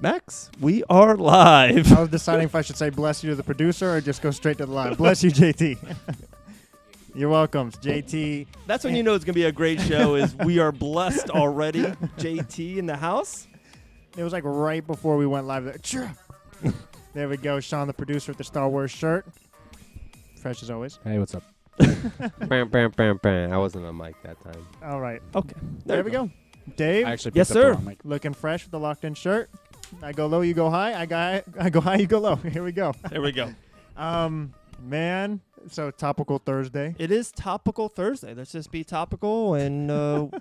Max, we are live. I was deciding if I should say bless you to the producer or just go straight to the line. Bless you, JT. You're welcome, JT. That's when you know it's going to be a great show is we are blessed already. JT in the house. It was like right before we went live. There we go. Sean, the producer with the Star Wars shirt. Fresh as always. Hey, what's up? Bam, bam, bam, bam. I wasn't on mic that time. All right. Okay. There we go. Dave, I actually Yes, picked up sir. the wrong mic. looking fresh with the locked-in shirt. I go low, you go high. I go high, you go low. Here we go. There we go. Man, so topical Thursday. It is Topical Thursday. Let's just be topical and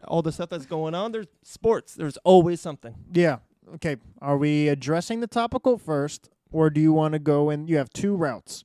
all the stuff that's going on. There's sports. There's always something. Yeah. Okay. Are we addressing the topical first, or do you want to go in? You have two routes.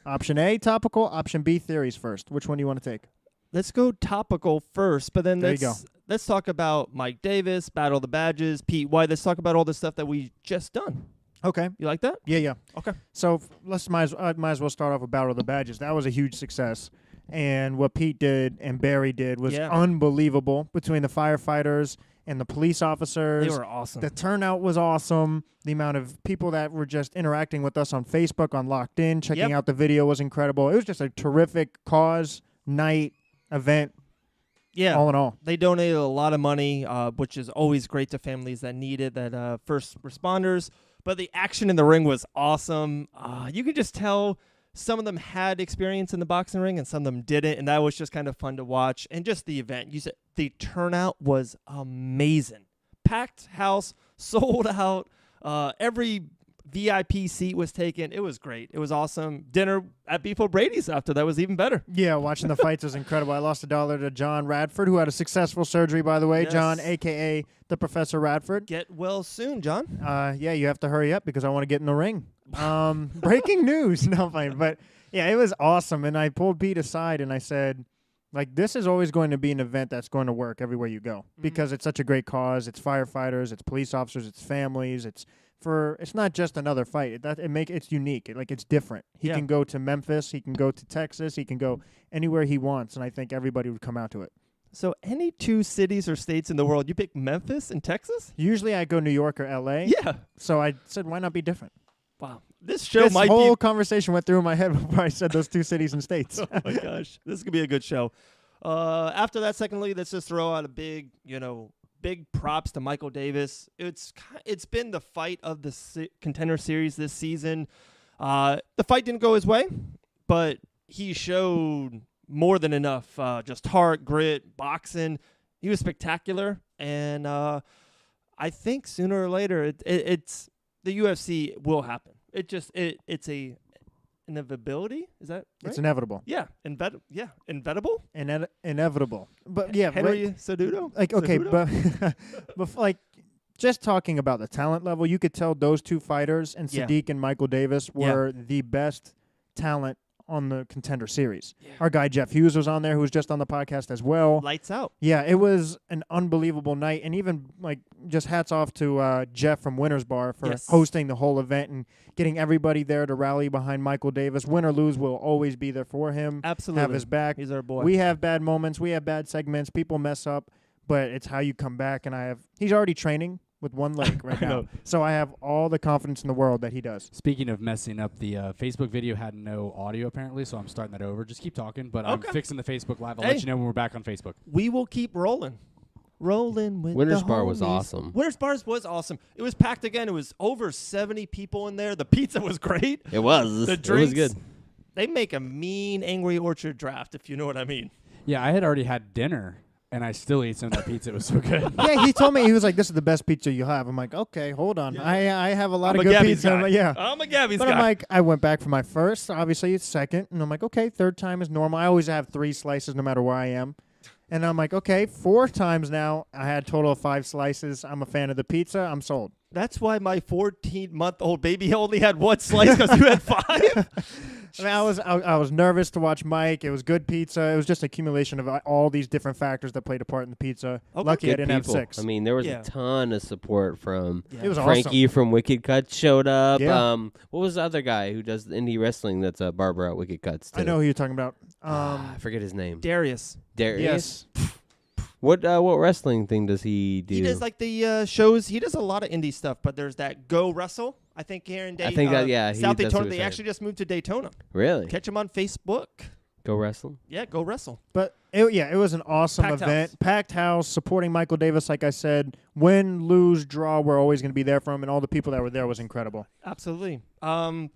Option A, topical. Option B, theories first. Which one do you want to take? Let's go topical first, but then There you go. let's talk about Mike Davis, Battle of the Badges, Pete White. Let's talk about all the stuff that we just done. Okay. You like that? Yeah. Okay. So might as well start off with Battle of the Badges. That was a huge success. And what Pete did and Barry did was unbelievable between the firefighters and the police officers. They were awesome. The turnout was awesome. The amount of people that were just interacting with us on Facebook, on Locked In, checking out the video was incredible. It was just a terrific cause, night, event. Yeah. All in all. They donated a lot of money, which is always great to families that need it, that first responders. But the action in the ring was awesome. You could just tell some of them had experience in the boxing ring and some of them didn't, and that was just kind of fun to watch. And just the event, you said the turnout was amazing. Packed house, sold out. Every VIP seat was taken. It was great. It was awesome. Dinner at Beef O'Brady's after that was even better. Yeah, watching the fights was incredible. I lost $1 to John Radford, who had a successful surgery, by the way. Yes. John, a.k.a. the Professor Radford. Get well soon, John. Yeah, you have to hurry up because I want to get in the ring. Breaking news. No, fine. But, yeah, it was awesome. And I pulled Pete aside and I said, like, this is always going to be an event that's going to work everywhere you go because it's such a great cause. It's firefighters, it's police officers, it's families, it's not just another fight. It's unique. It's different. He can go to Memphis. He can go to Texas. He can go anywhere he wants, and I think everybody would come out to it. So any two cities or states in the world, you pick Memphis and Texas? Usually I go New York or L.A. Yeah. So I said, why not be different? Wow. This whole conversation went through my head before I said those two cities and states. Oh, my gosh. This is going to be a good show. After that, secondly, let's just throw out a big props to Michael Davis. It's been the fight of the contender series this season. The fight didn't go his way, but he showed more than enough. Just heart, grit, boxing. He was spectacular, and I think sooner or later, it's the UFC will happen. It's a inevitability. Is that right? It's inevitable. Yeah, inevitable. Inevitable. But yeah, Henry Cejudo. Okay, Cejudo? but just talking about the talent level, you could tell those two fighters and Sadiq and Michael Davis were the best talent on the contender series. Yeah. Our guy Jeff Hughes was on there, who was just on the podcast as well. Lights out. Yeah, it was an unbelievable night, and even just hats off to Jeff from Winners Bar for hosting the whole event and getting everybody there to rally behind Michael Davis. Win or lose, we'll always be there for him. Absolutely, have his back. He's our boy. We have bad moments, we have bad segments, people mess up, but it's how you come back. And he's already training with one leg right now. So I have all the confidence in the world that he does. Speaking of messing up, the Facebook video had no audio apparently, so I'm starting that over. Just keep talking, but I'm fixing the Facebook Live. I'll let you know when we're back on Facebook. We will keep rolling. Rolling with Winners the Bar homies. was awesome. Winners Bar was awesome. It was packed again. It was over 70 people in there. The pizza was great. It was. The drinks. It was good. They make a mean Angry Orchard draft, if you know what I mean. Yeah, I had already had dinner, and I still ate some of that pizza. It was so good. Yeah, he told me, he was like, this is the best pizza you'll have. I'm like, okay, hold on. Yeah. I have a lot I'm of a good Gabby's pizza. guy. Yeah. I'm a Gabby's but guy. I'm like, I went back for my first. Obviously, it's second. And I'm like, okay, third time is normal. I always have 3 slices no matter where I am. And I'm like, okay, 4 times now. I had a total of 5 slices. I'm a fan of the pizza. I'm sold. That's why my 14-month-old baby only had 1 slice because you had 5? I mean, I was nervous to watch Mike. It was good pizza. It was just accumulation of all these different factors that played a part in the pizza. Okay. Lucky I Good didn't have people. 6. I mean, there was Yeah. a ton of support from Yeah. It was Frankie awesome. from Wicked Cutz showed up. Yeah. What was the other guy who does indie wrestling that's a barber at Wicked Cutz, too? I know who you're talking about. I forget his name. Darius. Darius? Yes. What wrestling thing does he do? He does like the shows. He does a lot of indie stuff, but there's that Go Wrestle. I think here in I think that, yeah, South that's Daytona. what he They said. actually just moved to Daytona. Really? Catch him on Facebook. Go wrestle? Yeah, Go Wrestle. But it was an awesome Packed event. house. Packed house, supporting Michael Davis. Like I said, win, lose, draw, we're always going to be there for him. And all the people that were there was incredible. Absolutely.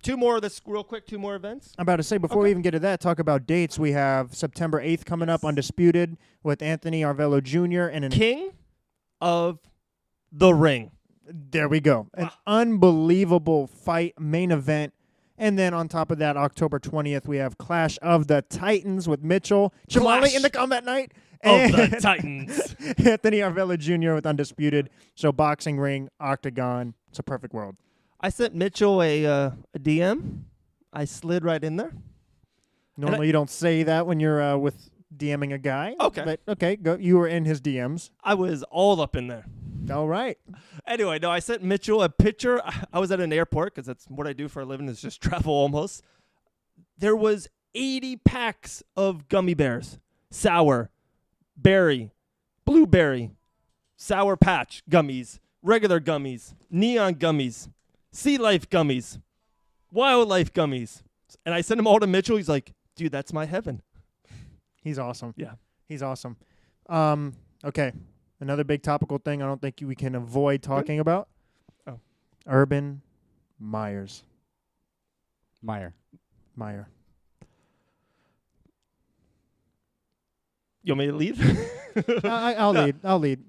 Two more of this real quick. 2 more events. I'm about to say, before we even get to that, talk about dates. We have September 8th coming up, Undisputed, with Anthony Arvello Jr. and an King of the Ring. There we go. An unbelievable fight, main event. And then on top of that, October 20th, we have Clash of the Titans with Mitchell Jamali Clash in the combat night. Of the And Titans. Anthony Arvello Jr. with Undisputed. So boxing ring, octagon. It's a perfect world. I sent Mitchell a DM. I slid right in there. Normally you don't say that when you're with DMing a guy. Okay. But okay, go. You were in his DMs. I was all up in there. All right. Anyway, no, I sent Mitchell a picture. I was at an airport because that's what I do for a living is just travel almost. There was 80 packs of gummy bears. Sour, berry, blueberry, sour patch gummies, regular gummies, neon gummies, sea life gummies, wildlife gummies. And I sent them all to Mitchell. He's like, dude, that's my heaven. He's awesome. Yeah. He's awesome. Okay. Another big topical thing I don't think we can avoid talking about. Oh. Urban Meyer. You want me to leave? I'll lead.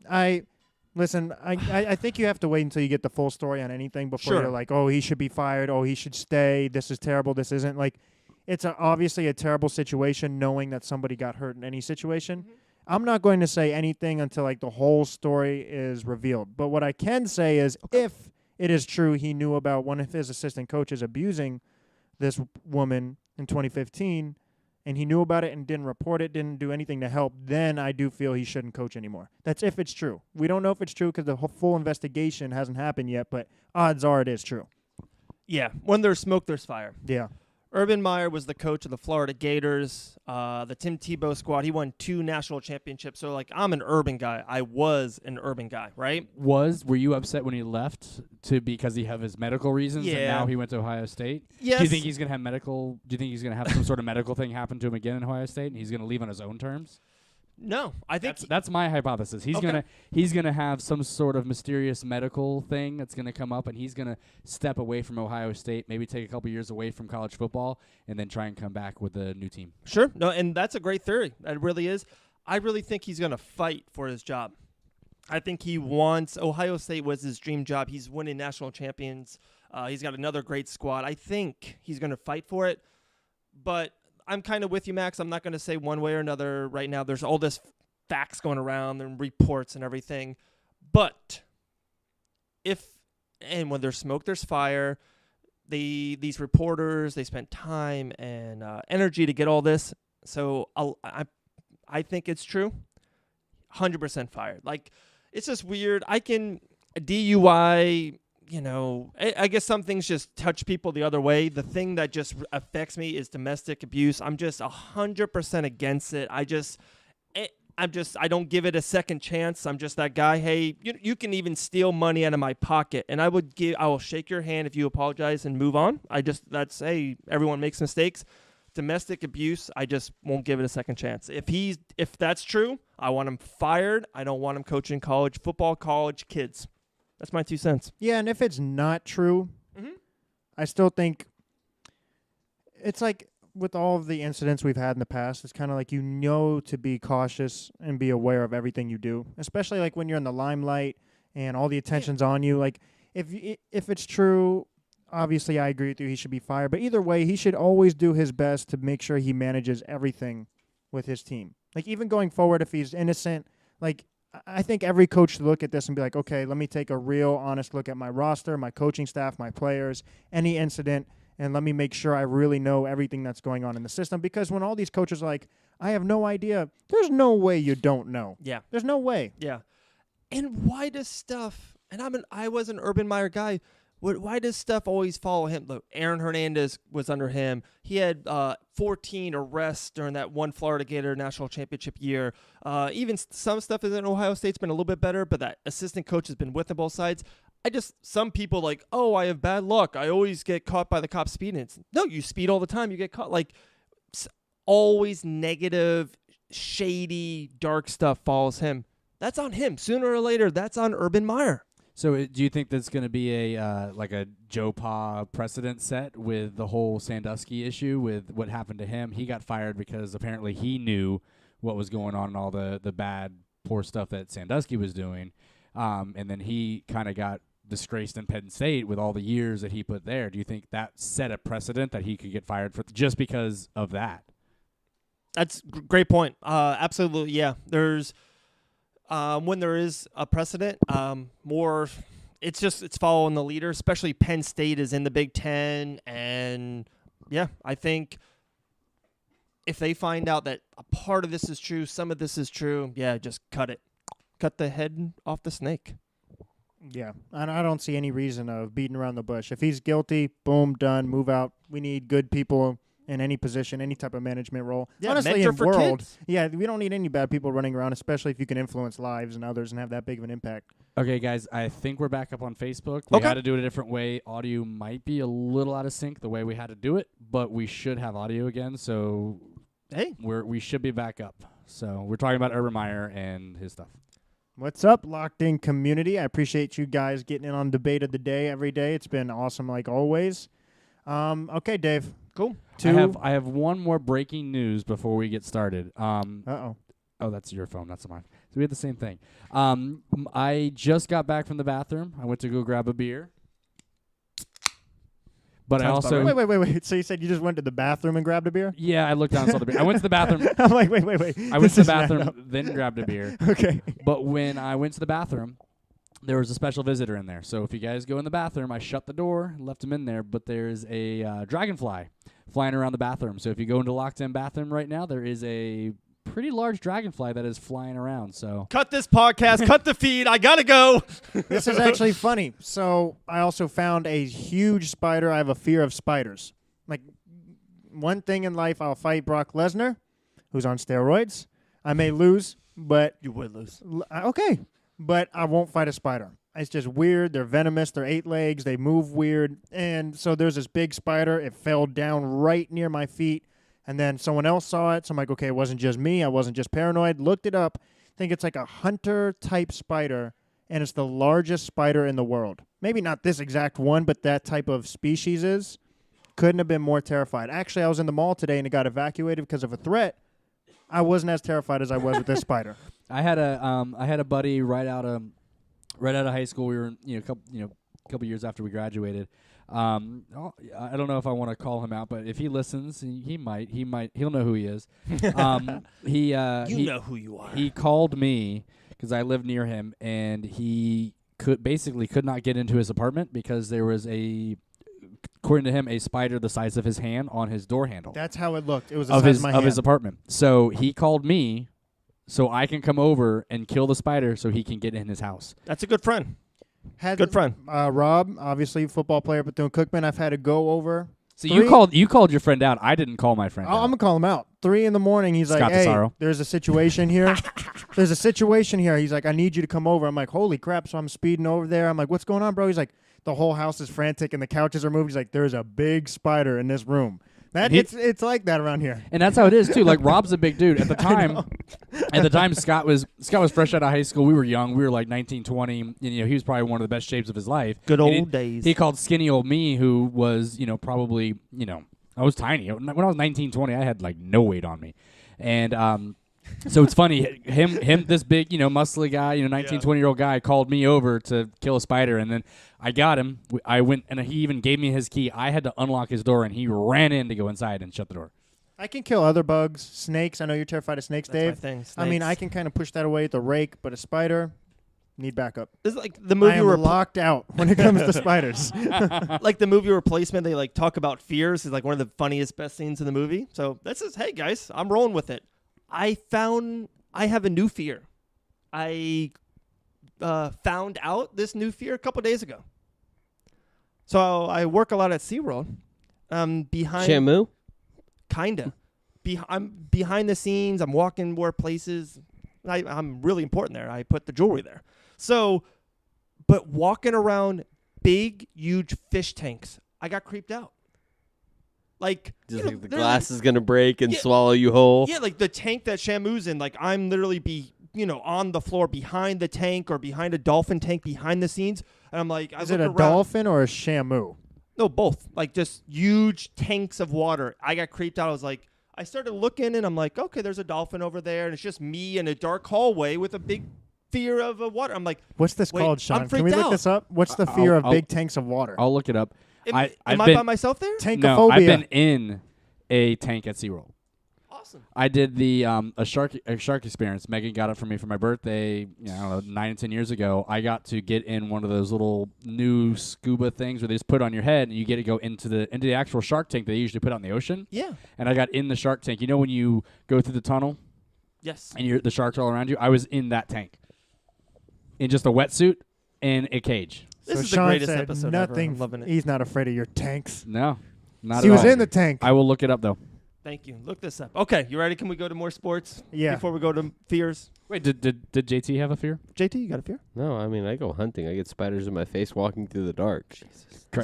Listen, I think you have to wait until you get the full story on anything before Sure. you're like, oh, he should be fired. Oh, he should stay. This is terrible. This isn't. Like, it's obviously a terrible situation knowing that somebody got hurt in any situation. Mm-hmm. I'm not going to say anything until like the whole story is revealed. But what I can say is if it is true he knew about one of his assistant coaches abusing this woman in 2015 and he knew about it and didn't report it, didn't do anything to help, then I do feel he shouldn't coach anymore. That's if it's true. We don't know if it's true because the full investigation hasn't happened yet, but odds are it is true. Yeah. When there's smoke, there's fire. Yeah. Urban Meyer was the coach of the Florida Gators, the Tim Tebow squad. He won 2 national championships. So, like, I'm an Urban guy. I was an Urban guy, right? Were you upset when he left because he have his medical reasons and Yeah. now he went to Ohio State? Yes. Do you think he's gonna have do you think he's gonna have some sort of medical thing happen to him again in Ohio State and he's gonna leave on his own terms? No, I think That's my hypothesis. He's Okay. gonna have some sort of mysterious medical thing that's gonna come up, and he's gonna step away from Ohio State, maybe take a couple years away from college football, and then try and come back with a new team. Sure. No, and that's a great theory. That really is. I really think he's going to fight for his job. I think he wants Ohio State was his dream job. He's winning national champions. He's got another great squad. I think he's going to fight for it. But I'm kind of with you, Max. I'm not going to say one way or another right now. There's all this facts going around and reports and everything. But when there's smoke, there's fire. These reporters, they spent time and energy to get all this. So I think it's true. 100% fired. Like, it's just weird. I can DUI, I guess some things just touch people the other way. The thing that just affects me is domestic abuse. I'm just 100% against it. I don't give it a second chance. I'm just that guy. Hey, you can even steal money out of my pocket, and I will shake your hand if you apologize and move on. Hey, everyone makes mistakes. Domestic abuse, I just won't give it a second chance. If that's true, I want him fired. I don't want him coaching college football, college kids. That's my 2 cents. Yeah, and if it's not true, Mhm. I still think it's like with all of the incidents we've had in the past, it's kind of like to be cautious and be aware of everything you do, especially like when you're in the limelight and all the attention's on you. Like if it's true, obviously I agree with you, he should be fired. But either way, he should always do his best to make sure he manages everything with his team. Like even going forward, if he's innocent, like I think every coach should look at this and be like, okay, let me take a real honest look at my roster, my coaching staff, my players, any incident, and let me make sure I really know everything that's going on in the system. Because when all these coaches are like, I have no idea, there's no way you don't know. Yeah. There's no way. Yeah. And why does stuff, and I was an Urban Meyer guy, why does stuff always follow him? Look, Aaron Hernandez was under him. He had 14 arrests during that one Florida Gator national championship year. Even some stuff in Ohio State's been a little bit better, but that assistant coach has been with on both sides. Some people like, oh, I have bad luck. I always get caught by the cops speeding. No, you speed all the time. You get caught. Like, always negative, shady, dark stuff follows him. That's on him. Sooner or later, that's on Urban Meyer. So do you think there's going to be a like a Joe Pa precedent set with the whole Sandusky issue with what happened to him? He got fired because apparently he knew what was going on and all the bad, poor stuff that Sandusky was doing. And then he kind of got disgraced in Penn State with all the years that he put there. Do you think that set a precedent that he could get fired for just because of that? That's a great point. Absolutely, yeah. There's when there is a precedent, it's following the leader. Especially Penn State is in the Big Ten, and yeah, I think if they find out that a part of this is true, some of this is true, yeah, just cut the head off the snake. Yeah, and I don't see any reason of beating around the bush. If he's guilty, boom, done, move out. We need good people in any position, any type of management role. Yeah, honestly, mentor in for world, kids. yeah, we don't need any bad people running around, especially if you can influence lives and others and have that big of an impact. Okay, guys, I think we're back up on Facebook. We Okay. had to do it a different way. Audio might be a little out of sync the way we had to do it, but we should have audio again, so Hey, we should be back up. So we're talking about Urban Meyer and his stuff. What's up, Locked In community? I appreciate you guys getting in on Debate of the Day every day. It's been awesome like always. Okay, Dave. cool. I have one more breaking news before we get started. Uh-oh. Oh, that's your phone. That's mine. So we had the same thing. I just got back from the bathroom. I went to go grab a beer. But I Sounds also... about Wait. So you said you just went to the bathroom and grabbed a beer? Yeah, I looked down and saw the beer. I went to the bathroom. I'm like, wait. I went to the bathroom, then grabbed a beer. Okay. But when I went to the bathroom, there was a special visitor in there. So if you guys go in the bathroom, I shut the door, left him in there, but there's a dragonfly flying around the bathroom. So if you go into Locked In bathroom right now, there is a pretty large dragonfly that is flying around. So Cut this podcast. Cut the feed. I gotta go. This is actually funny. So I also found a huge spider. I have a fear of spiders. Like, one thing in life, I'll fight Brock Lesnar, who's on steroids. I may lose, but... You would lose. Okay. But I won't fight a spider. It's just weird. They're venomous. They're 8 legs. They move weird. And so there's this big spider. It fell down right near my feet. And then someone else saw it. So I'm like, okay, it wasn't just me. I wasn't just paranoid. Looked it up. I think it's like a hunter-type spider, and it's the largest spider in the world. Maybe not this exact one, but that type of species is. Couldn't have been more terrified. Actually, I was in the mall today, and it got evacuated because of a threat. I wasn't as terrified as I was with this spider. I had a buddy right out of high school. We were a couple years after we graduated. I don't know if I want to call him out, but if he listens, he'll know who he is. You know who you are. He called me because I live near him, and he could not get into his apartment because there was according to him, a spider the size of his hand on his door handle. That's how it looked. It was the size of my hand. His apartment. So he called me so I can come over and kill the spider so he can get in his house. That's a good friend. Had Good friend. Rob, obviously football player, Bethune-Cookman. I've had to go over. So you called your friend out. I didn't call my friend out. I'm going to call him out. 3 a.m, he's Scott like, hey, Tesaro. there's a situation here. He's like, I need you to come over. I'm like, holy crap. So I'm speeding over there. I'm like, what's going on, bro? He's like, the whole house is frantic and the couches are moved. He's like, there's a big spider in this room. It's like that around here. And that's how it is too. Like Rob's a big dude. At the time, Scott was fresh out of high school. We were young. We were like 19, 20. And, he was probably one of the best shapes of his life. Good old days. He called skinny old me, who was probably I was tiny. When I was 19, 20, I had like no weight on me, and so it's funny. Him, this big muscly guy, 19, 20-year-old guy called me over to kill a spider, and then I got him. I went, and he even gave me his key. I had to unlock his door, and he ran in to go inside and shut the door. I can kill other bugs, snakes. I know you're terrified of snakes, That's Dave. my thing. I mean, Snakes. I can kind of push that away with a rake, but a spider, Need backup. This is like the I movie am locked out when it comes to spiders. like the movie Replacement. They like talk about fears. It's like one of the funniest, best scenes in the movie. So that's just, hey guys, I'm rolling with it. I have a new fear. I found out this new fear a couple days ago. So I work a lot at SeaWorld. Behind Shamu? Kinda. I'm behind the scenes. I'm walking more places. I'm really important there. I put the jewelry there. So, but walking around big, huge fish tanks, I got creeped out. Like, Just you know, like the they're glass like- is gonna break and Yeah. swallow you whole. Yeah, like the tank that Shamu's in. Like I'm literally on the floor behind the tank or behind a dolphin tank behind the scenes, and I'm like, Is it a dolphin or a shamu? No, both. Like just huge tanks of water. I got creeped out. I was like, I started looking, and I'm like, okay, there's a dolphin over there, and it's just me in a dark hallway with a big fear of water. I'm like, What's this Wait, called, Sean? I'm Can we freaked look out. this up? What's the fear of I'll- big tanks of water? I'll look it up. am I've I been, by myself there? No, Tankophobia. I've been in a tank at SeaWorld. Awesome. I did the a shark experience. Megan got it for me for my birthday. I don't know, 9 and 10 years ago. I got to get in one of those little new scuba things where they just put on your head and you get to go into the actual shark tank they usually put out in the ocean. Yeah. And I got in the shark tank. You know when you go through the tunnel Yes. and the sharks all around you? I was in that tank in just a wetsuit and a cage. This So is Sean the greatest said episode nothing. ever. I'm loving it. He's not afraid of your tanks. No, not He at was all. in the tank. I will look it up though. Thank you. Look this up. Okay, you ready? Can we go to more sports? Yeah. Before we go to fears. Wait, did JT have a fear? JT, you got a fear? No, I mean I go hunting. I get spiders in my face walking through the dark.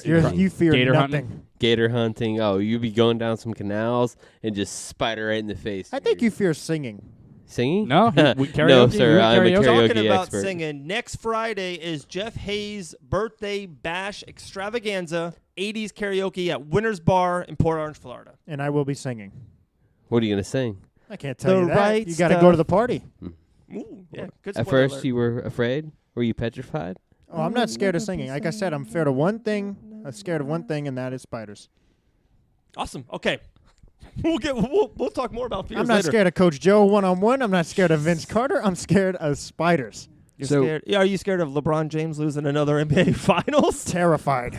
You fear Gator nothing. hunting? Gator hunting. Oh, you be going down some canals and just spider right in the face. I think you fear singing. Singing? No, No, karaoke? sir. I'm a karaoke Talking about expert. singing, next Friday is Jeff Hayes' birthday bash extravaganza, 80s karaoke at Winter's Bar in Port Orange, Florida. And I will be singing. What are you gonna sing? I can't tell The you that. right You got to stuff. go to the party. Ooh, yeah, good At spoiler first, alert. you were afraid. Were you petrified? Oh, I'm not scared of singing. Like I said, I'm scared of one thing. I'm scared of one thing, and that is spiders. Awesome. Okay. We'll talk more about fears I'm not later. scared of Coach Joe one-on-one. I'm not scared of Vince Carter. I'm scared of spiders. You're So- scared? Yeah, are you scared of LeBron James losing another NBA Finals? Terrified.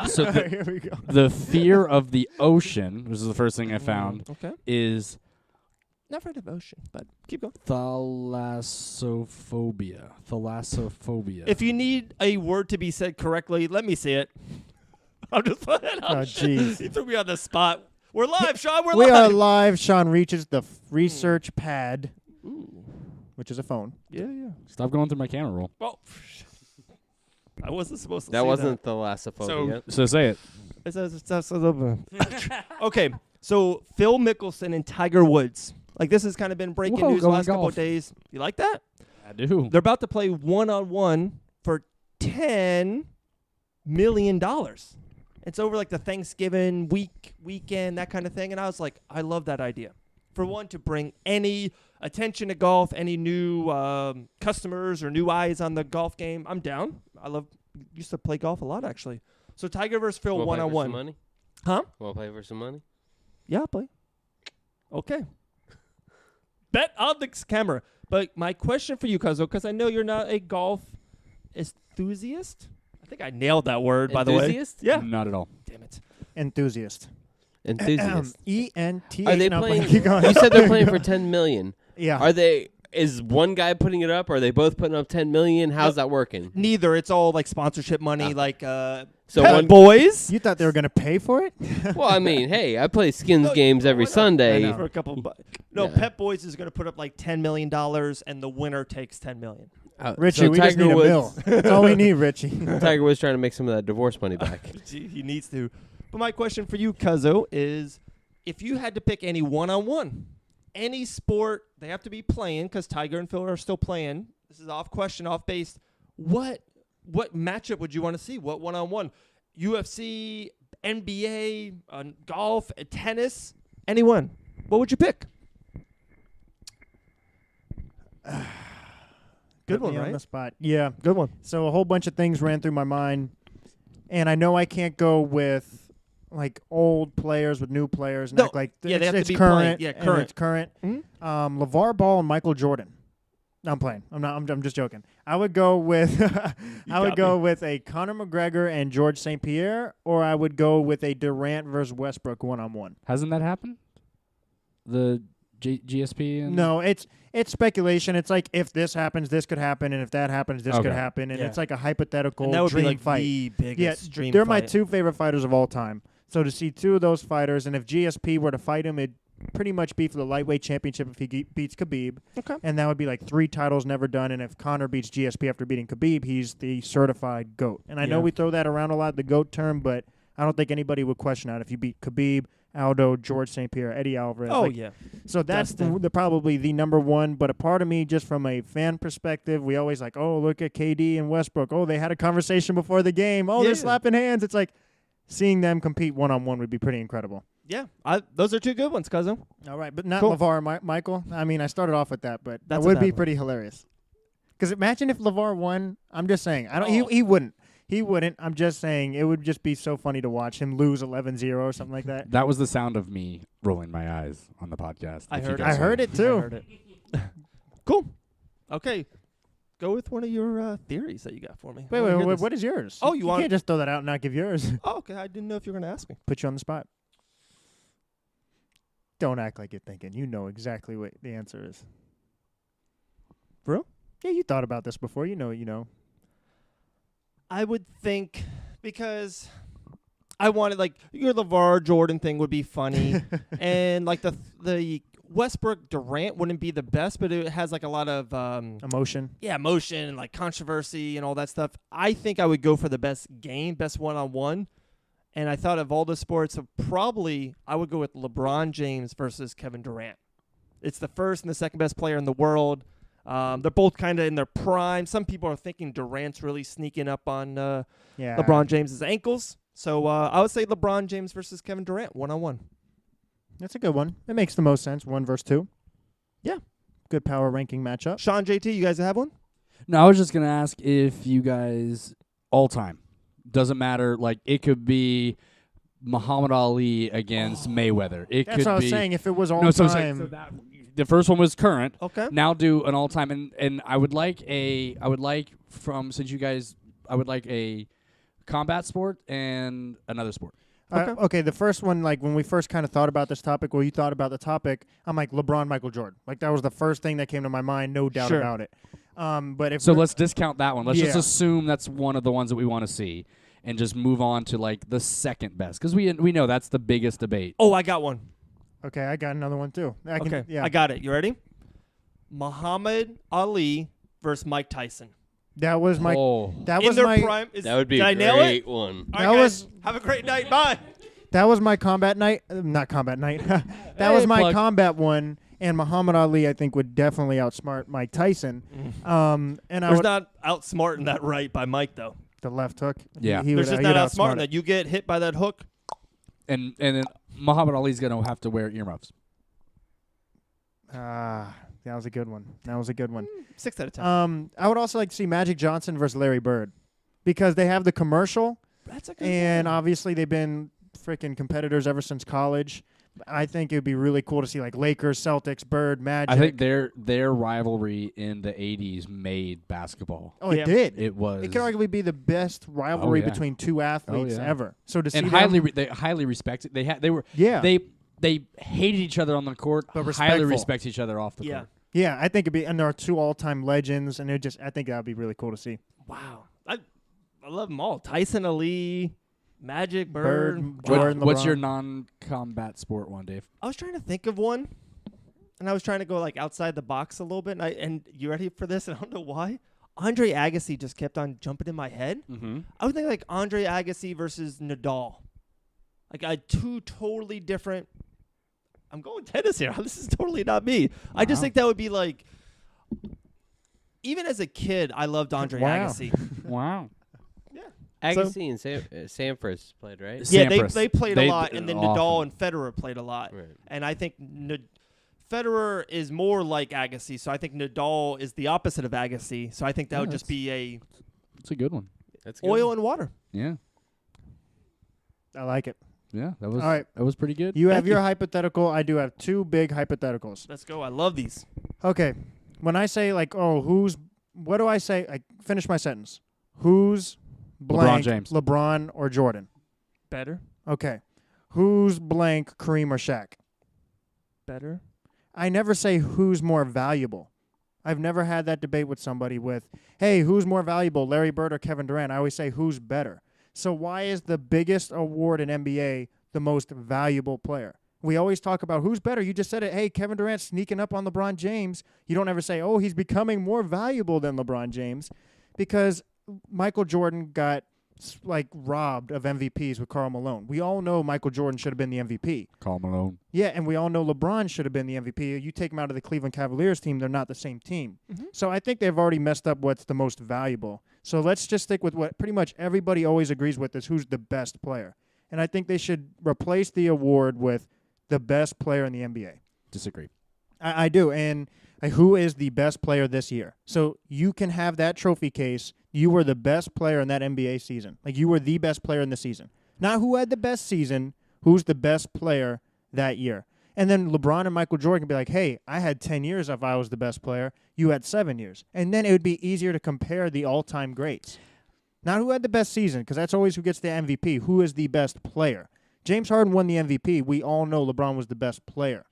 So Here we go. the fear of the ocean, which is the first thing I found, Okay. is Not afraid of ocean, but keep going. thalassophobia. If you need a word to be said correctly, let me see it. I'm just putting it Oh, out. jeez. You threw me on the spot. We're live, Sean. We're We are live. live. Sean reaches the research pad, Ooh. which is a phone. Yeah, yeah. Stop going through my camera roll. Well, I wasn't supposed to That say wasn't the thalassophobia. So say it. Okay, so Phil Mickelson and Tiger Woods. Like, this has kind of been breaking Whoa, news the going last couple of golf. days. You like that? I do. They're about to play one-on-one for $10 million. It's over like the Thanksgiving weekend, that kind of thing. And I was like, I love that idea. For one, to bring any attention to golf, any new customers or new eyes on the golf game, I'm down. Used to play golf a lot, actually. So Tiger versus Phil Wanna play for some one-on-one. money? Huh? Want to play for some money? Yeah, I'll play. Okay. Bet on the camera. But my question for you, Cuzzo, because I know you're not a golf enthusiast. I think I nailed that word, by the way. Enthusiast? Yeah. Not at all. Damn it. Enthusiast. Enthusiast. E-N-T. Are they no, playing? keep going. You said they're playing for 10 million. Yeah. Are they? Is one guy putting it up? Or are they both putting up 10 million? How's that working? Neither. It's all like sponsorship money, like So Pep-Boys. You thought they were going to pay for it? Well, I mean, hey, I play skins games every Sunday. I know. For a couple No, Yeah. Pep-Boys is going to put up like $10 million, and the winner takes $10 million. Richie, so we just Tiger need a Woods, mill. That's all we need, Richie. Tiger Woods trying to make some of that divorce money back. Gee, he needs to. But my question for you, Cuzzo, is if you had to pick any one-on-one, any sport, they have to be playing because Tiger and Phil are still playing. This is off question, off base. What matchup would you want to see? What one-on-one? UFC, NBA, golf, tennis, anyone. What would you pick? Good Put one, me on right? the spot. Yeah. Good one. So a whole bunch of things ran through my mind, and I know I can't go with like old players with new players and No, act like yeah, they have to it's be current. playing. Yeah, and current. It's current. Mhm. LeVar Ball and Michael Jordan. I'm playing. I'm not. I'm just joking. I would go with I would got go me. with a Conor McGregor and George St. Pierre, or I would go with a Durant versus Westbrook 1-on-1. Hasn't that happened? The GSP and No, it's speculation. It's like if this happens, this could happen, and if that happens, this could Okay. happen, and Yeah. it's like a hypothetical And that would dream be like fight. the biggest dream They're my fight. two favorite fighters of all time. So to see two of those fighters, and if GSP were to fight him, it'd pretty much be for the lightweight championship if he beats Khabib. Okay. And that would be like 3 titles never done. And if Conor beats GSP after beating Khabib, he's the certified GOAT. And I know Yeah. we throw that around a lot, the GOAT term, but I don't think anybody would question that if you beat Khabib, Aldo, George St. Pierre, Eddie Alvarez. Oh like, yeah. so that's Dustin. probably the number one. But a part of me, just from a fan perspective, we always like, oh, look at KD and Westbrook. Oh, they had a conversation before the game. Oh, Yeah. they're slapping hands. It's like seeing them compete one-on-one would be pretty incredible. Yeah. Those are two good ones, cousin. All right, but not Cool. LeVar and Michael. I mean, I started off with that, but That's that a would bad be one. pretty hilarious. Because imagine if LeVar won. I'm just saying. I don't. Oh. He wouldn't. He wouldn't. I'm just saying it would just be so funny to watch him lose 11-0 or something like that. That was the sound of me rolling my eyes on the podcast. I if you heard it. guys I heard heard it too. I heard it. Cool. Okay. Go with one of your theories that you got for me. I Wait, wanna hear wait, this. what is yours? Oh, you want- can't just throw that out and not give yours. Oh, okay. I didn't know if you were going to ask me. Put you on the spot. Don't act like you're thinking. You know exactly what the answer is. For real? Yeah, you thought about this before. You know. I would think because I wanted like your LeVar Jordan thing would be funny, and like the Westbrook Durant wouldn't be the best, but it has like a lot of Emotion. emotion and like controversy and all that stuff. I think I would go for the best game, best one-on-one. And I thought of all the sports, probably I would go with LeBron James versus Kevin Durant. It's the first and the second best player in the world. They're both kind of in their prime. Some people are thinking Durant's really sneaking up on Yeah. LeBron James's ankles. So I would say LeBron James versus Kevin Durant, one-on-one. That's a good one. It makes the most sense. 1 versus 2. Yeah. Good power ranking matchup. Sean, JT, you guys have one? No, I was just gonna ask if you guys all time doesn't matter. Like it could be Muhammad Ali against Mayweather. It That's could what I was be saying. If it was all no. So, time. so that the first one was current. Okay. Now do an all time, and I would like from since you guys I would like a combat sport and another sport. Okay, the first one, like when we first kind of thought about this topic, well, you thought about the topic, I'm like LeBron, Michael Jordan. Like that was the first thing that came to my mind, no doubt Sure. about it. But if So we're- let's discount that one. Let's just Yeah. assume that's one of the ones that we want to see, and just move on to like the second best because we know that's the biggest debate. Oh, I got one. Okay, I got another one too. Okay. Yeah. I got it. You ready? Muhammad Ali versus Mike Tyson. That was my. Oh. That In was their my. prime. That would be did a I nail great it? one. All That right, was- guys. Have a great night. Bye. That was my combat night. Not combat night. that Hey, was my plug. combat one. And Muhammad Ali, I think, would definitely outsmart Mike Tyson. And I There's would not outsmarting that right by Mike though. the left hook. Yeah. he There's would, just he not would outsmarting outsmart that. You get hit by that hook. And then Muhammad Ali's gonna have to wear earmuffs. That was a good one. 6 out of 10. I would also like to see Magic Johnson versus Larry Bird because they have the commercial, That's a good and one. obviously they've been freaking competitors ever since college. I think it would be really cool to see like Lakers, Celtics, Bird, Magic. I think their rivalry in the '80s made basketball. Oh, it Yeah. did. It was It could arguably be the best rivalry yeah. between two athletes yeah. ever. So to see and them, they highly respected. They were yeah, they hated each other on the court, But highly respectful. respect each other off the Yeah. court. yeah, I think it'd be, and they're two all-time legends, and I think that would be really cool to see. Wow. I love them all. Tyson, Ali, Magic, Bird, Bird. Jordan, What's LeBron. your non-combat sport one, Dave? I was trying to think of one, and I was trying to go like outside the box a little bit. And you ready for this? And I don't know why. Andre Agassi just kept on jumping in my head. Mm-hmm. I would think like Andre Agassi versus Nadal. Like two totally different. I'm going tennis here. This is totally not me. I just Wow. think that would be like. Even as a kid, I loved Andre Wow. Agassi. Wow. Agassi and Sampras played, right? Yeah, Sampras. they played a lot, and then often. Nadal and Federer played a lot. Right. And I think Federer is more like Agassi, so I think Nadal is the opposite of Agassi. So I think that Yeah, would just be a It's a good one. That's good. oil and water. Yeah. I like it. Yeah, that was All right. that was pretty good. You have Thank your you. hypothetical. I do have two big hypotheticals. Let's go. I love these. Okay. when I say like, what do I say? I finish my sentence. Who's blank? LeBron James. LeBron or Jordan? Better. Okay. Who's blank? Kareem or Shaq? Better. I never say who's more valuable. I've never had that debate with somebody with, hey, who's more valuable, Larry Bird or Kevin Durant? I always say who's better. So why is the biggest award in NBA the most valuable player? We always talk about who's better. You just said it. Hey, Kevin Durant sneaking up on LeBron James. You don't ever say, oh, he's becoming more valuable than LeBron James, because Michael Jordan got robbed of MVPs with Karl Malone. We all know Michael Jordan should have been the MVP. Karl Malone. Yeah, and we all know LeBron should have been the MVP. You take him out of the Cleveland Cavaliers team, they're not the same team. Mm-hmm. So I think they've already messed up what's the most valuable. So let's just stick with what pretty much everybody always agrees with is who's the best player. And I think they should replace the award with the best player in the NBA. Disagree. I do. And who is the best player this year? So you can have that trophy case. You were the best player in that NBA season. Like, you were the best player in the season. Not who had the best season, who's the best player that year. And then LeBron and Michael Jordan can be like, hey, I had 10 years if I was the best player. You had 7 years. And then it would be easier to compare the all-time greats. Not who had the best season, because that's always who gets the MVP. Who is the best player? James Harden won the MVP. We all know LeBron was the best player.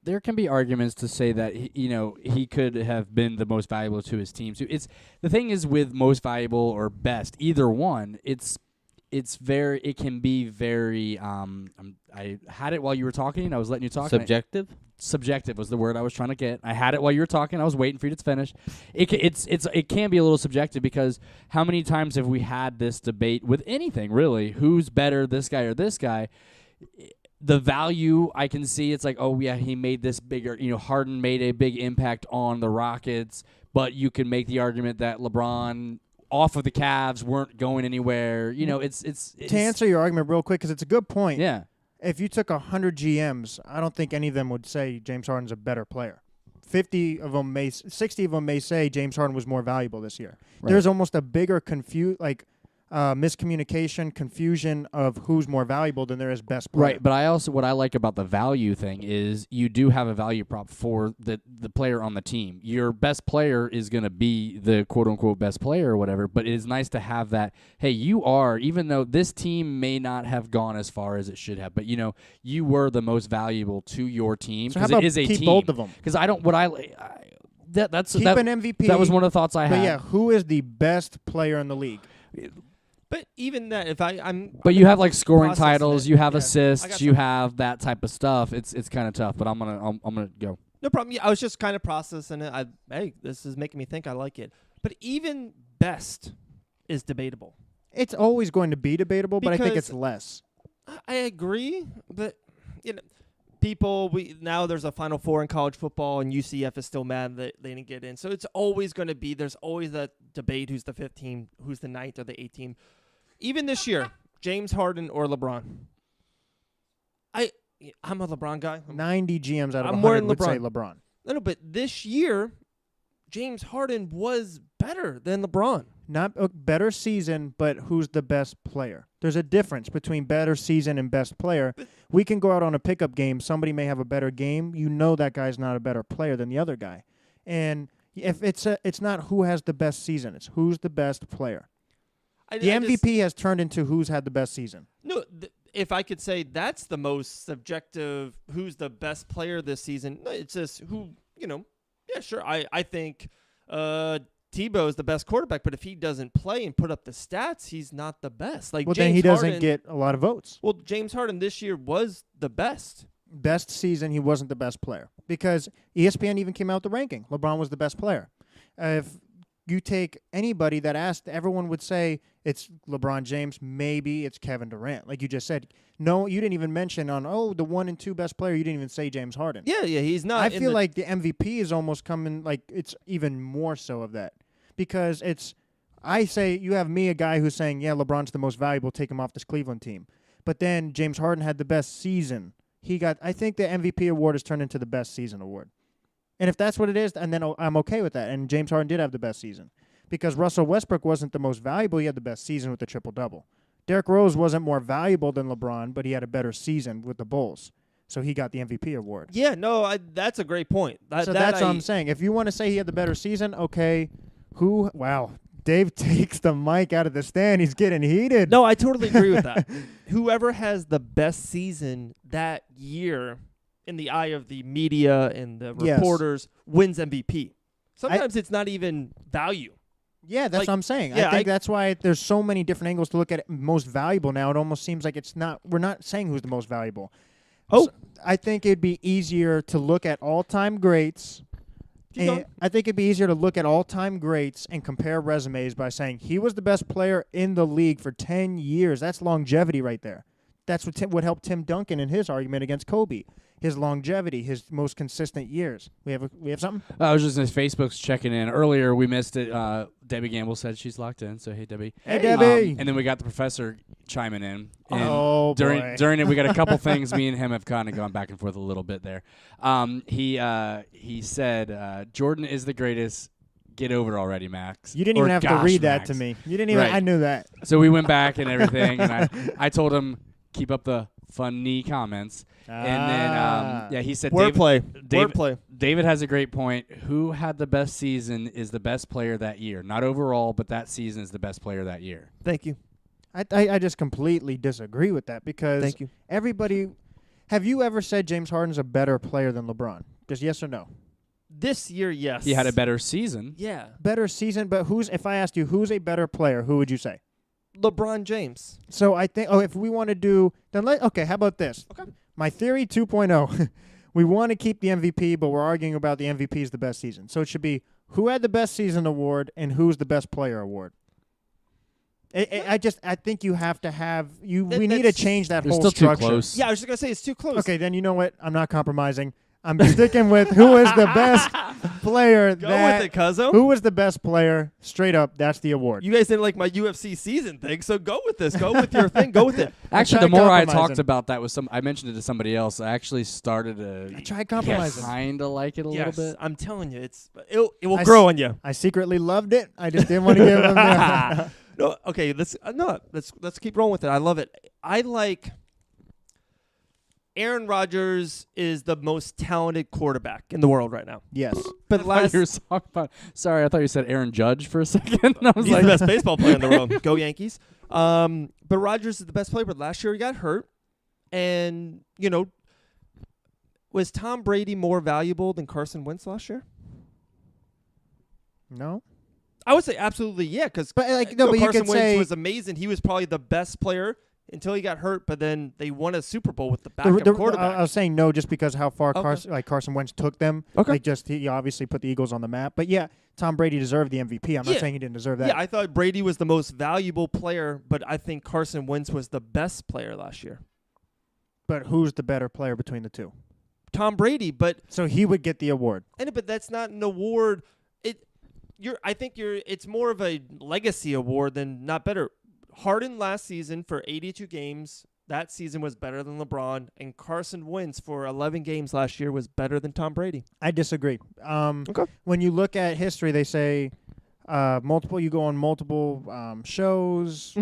There can be arguments to say that he could have been the most valuable to his team. So it's the thing is with most valuable or best, either one. It can be very. I had it while you were talking, and I was letting you talk. Subjective. Subjective was the word I was trying to get. I had it while you were talking. I was waiting for you to finish. It can be a little subjective, because how many times have we had this debate with anything really? Who's better, this guy or this guy? The value I can see, it's like, oh yeah, he made this bigger. Harden made a big impact on the Rockets, but you can make the argument that LeBron off of the Cavs weren't going anywhere. It's to answer your argument real quick, because it's a good point. Yeah. If you took 100 GMs, I don't think any of them would say James Harden's a better player. 60 of them may say James Harden was more valuable this year. Right. There's almost a bigger miscommunication, confusion of who's more valuable than there is best player. Right, but what I like about the value thing is you do have a value prop for the player on the team. Your best player is going to be the quote-unquote best player or whatever, but it is nice to have that, hey, even though this team may not have gone as far as it should have, but you were the most valuable to your team, because it is a keep team. both of them? Because an MVP. That was one of the thoughts I had. But yeah, who is the best player in the league? But even that, But you have scoring processing titles, it. you have Yeah. assists, you have that type of stuff. It's kind of tough, but I'm gonna go. No problem. Yeah, I was just kind of processing it. Hey, this is making me think. I like it. But even best is debatable. It's always going to be debatable, but I think Because- it's less. I agree, but now there's a Final Four in college football, and UCF is still mad that they didn't get in. So it's always going to be. There's always that debate: who's the 5th team, who's the 9th or the 8th team. Even this year, James Harden or LeBron. I'm a LeBron guy. 90 GMs out of I'm 100 more would say LeBron. LeBron. No, but this year, James Harden was better than LeBron. Not a better season, but who's the best player? There's a difference between better season and best player. We can go out on a pickup game. Somebody may have a better game. That guy's not a better player than the other guy. And if it's not who has the best season. It's who's the best player. The MVP has turned into who's had the best season. No, if I could say that's the most subjective, who's the best player this season, it's just who, yeah, sure. I think Tebow is the best quarterback, but if he doesn't play and put up the stats, he's not the best. Well, James then he doesn't Harden, get a lot of votes. Well, James Harden this year was the best. Best season, he wasn't the best player. Because ESPN even came out with the ranking. LeBron was the best player. If you take anybody that asked, everyone would say it's LeBron James, maybe it's Kevin Durant. Like you just said. No, you didn't even mention the 1 and 2 best player. You didn't even say James Harden. Yeah, he's not. I feel like the MVP is almost coming, it's even more so of that. Because I say you have me, a guy who's saying, yeah, LeBron's the most valuable, take him off this Cleveland team. But then James Harden had the best season. I think the MVP award has turned into the best season award. And if that's what it is, and then I'm okay with that. And James Harden did have the best season. Because Russell Westbrook wasn't the most valuable. He had the best season with the triple-double. Derrick Rose wasn't more valuable than LeBron, but he had a better season with the Bulls. so he got the MVP award. Yeah, no, that's a great point. That's what I'm saying. If you want to say he had the better season, okay. Wow. Dave takes the mic out of the stand. He's getting heated. No, I totally agree with that. Whoever has the best season that year in the eye of the media and the reporters wins MVP. Sometimes it's not even value. Yeah, that's what I'm saying. Yeah, I think that's why there's so many different angles to look at it. Most valuable now. It almost seems like we're not saying who's the most valuable. Oh. So I think it'd be easier to look at all-time greats. I think it'd be easier to look at all-time greats and compare resumes by saying he was the best player in the league for 10 years. That's longevity right there. That's what helped Tim Duncan in his argument against Kobe. His longevity, his most consistent years. We have something? I was just Facebook's checking in. Earlier, we missed it. Debbie Gamble said she's locked in, so hey, Debbie. Hey, Debbie. And then we got the professor chiming in. And boy. During it, we got a couple things. Me and him have kind of gone back and forth a little bit there. He said, Jordan is the greatest. Get over it already, Max. You didn't even have to read that to me. You didn't even. Right. I knew that. So we went back and everything, and I told him, keep up the funny comments. And then, he said Wordplay. David has a great point. Who had the best season is the best player that year. Not overall, but that season is the best player that year. Thank you. I just completely disagree with that because Thank you. Everybody, have you ever said James Harden's a better player than LeBron? Just yes or no? This year, yes. He had a better season. Yeah. Better season, but if I asked you who's a better player, who would you say? LeBron James. So I think, if we want to do, then how about this? Okay. My theory 2.0. We want to keep the MVP, but we're arguing about the MVP is the best season. So it should be who had the best season award and who's the best player award. I think you have to have we need to change that whole still structure. too close. Yeah, I was just going to say it's too close. Okay, then you know what? I'm not compromising. I'm sticking with who is the best player. Go with it, Cuzzo. Who was the best player? Straight up, that's the award. You guys didn't like my UFC season thing, so go with this. Go with your thing. Go with it. Actually, the more I talked about that with I mentioned it to somebody else. I actually started I tried compromising. Kind of like it a little bit. I'm telling you, it will grow on you. I secretly loved it. I just didn't want to give him that. No, okay, let's keep rolling with it. I love it. I like Aaron Rodgers is the most talented quarterback in the world right now. Yes. But I thought you said Aaron Judge for a second. I was he's like, the best baseball player in the world. Go Yankees. But Rodgers is the best player, but last year he got hurt. And, was Tom Brady more valuable than Carson Wentz last year? No. I would say absolutely, yeah, because but Carson you could Wentz say was amazing. He was probably the best player until he got hurt, but then they won a Super Bowl with the backup quarterback. I was saying no just because how far Carson Wentz took them. Okay. He obviously put the Eagles on the map. But, yeah, Tom Brady deserved the MVP. I'm not saying he didn't deserve that. Yeah, I thought Brady was the most valuable player, but I think Carson Wentz was the best player last year. But who's the better player between the two? Tom Brady, but so he would get the award. But that's not an award. It's more of a legacy award than not better. Harden last season for 82 games, that season was better than LeBron, and Carson Wentz for 11 games last year was better than Tom Brady. I disagree. Okay. When you look at history, they say you go on multiple shows,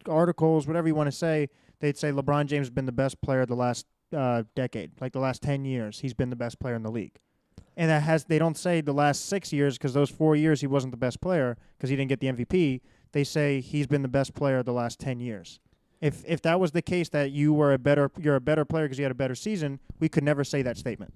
articles, whatever you want to say, they'd say LeBron James has been the best player the last decade, like the last 10 years. He's been the best player in the league. And they don't say the last 6 years because those 4 years he wasn't the best player because he didn't get the MVP. They say he's been the best player the last 10 years. If that was the case that you're a better player because you had a better season, we could never say that statement.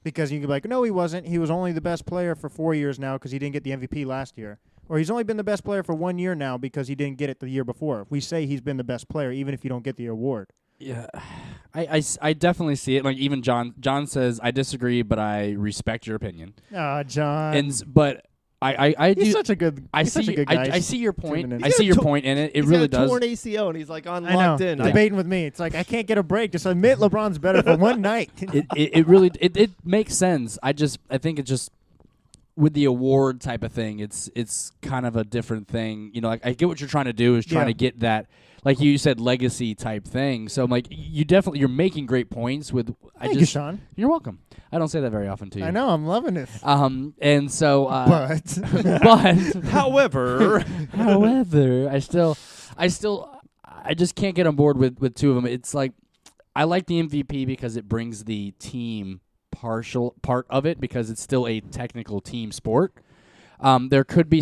Because you could be like, no, he wasn't. He was only the best player for 4 years now because he didn't get the MVP last year. Or he's only been the best player for 1 year now because he didn't get it the year before. We say he's been the best player even if you don't get the award. Yeah, I definitely see it. Like even John says, I disagree, but I respect your opinion. John. But I he's do. such a good. I he's see. such a good guy. I see your point. He's I see your point in it. It really got a does. torn ACL and he's like locked in. Debating with me. It's like I can't get a break. Just admit LeBron's better for one night. It really makes sense. I think it just with the award type of thing. It's kind of a different thing. Like I get what you're trying to do is trying to get that. Like you said, legacy type thing. So I'm like, you're making great points with. Thank you, Sean. You're welcome. I don't say that very often to you. I know. I'm loving it. And so. But. However, I just can't get on board with two of them. It's like, I like the MVP because it brings the team part of it because it's still a technical team sport. There could be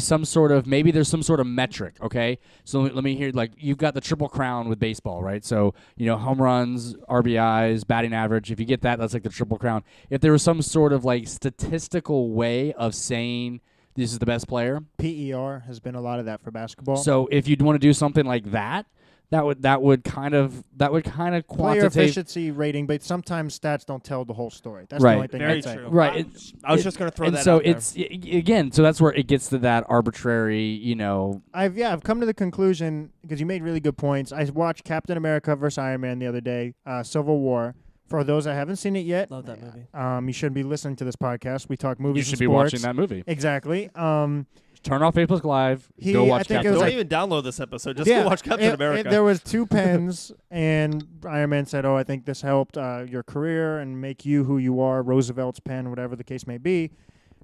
maybe there's some sort of metric, okay? So let me hear, like, you've got the Triple Crown with baseball, right? So, home runs, RBIs, batting average. If you get that, that's like the Triple Crown. If there was some sort of, like, statistical way of saying this is the best player. PER has been a lot of that for basketball. So if you'd want to do something like that, that would kind of player quantitate efficiency rating, but sometimes stats don't tell the whole story. That's Right. the only thing Very I'd say. true. Right. I was just going to throw and that so out there. it's again, so that's where it gets to that arbitrary, I've come to the conclusion, because you made really good points. I watched Captain America vs. Iron Man the other day, Civil War. For those that haven't seen it yet, Love that movie. you shouldn't be listening to this podcast. We talk movies. you should and be sports. watching that movie. Exactly. Turn off Facebook Live. He- Go I watch think it Captain. was Don't like- even download this episode. Just go watch Captain America. There was 2 pens, and Iron Man said, I think this helped your career and make you who you are, Roosevelt's pen, whatever the case may be.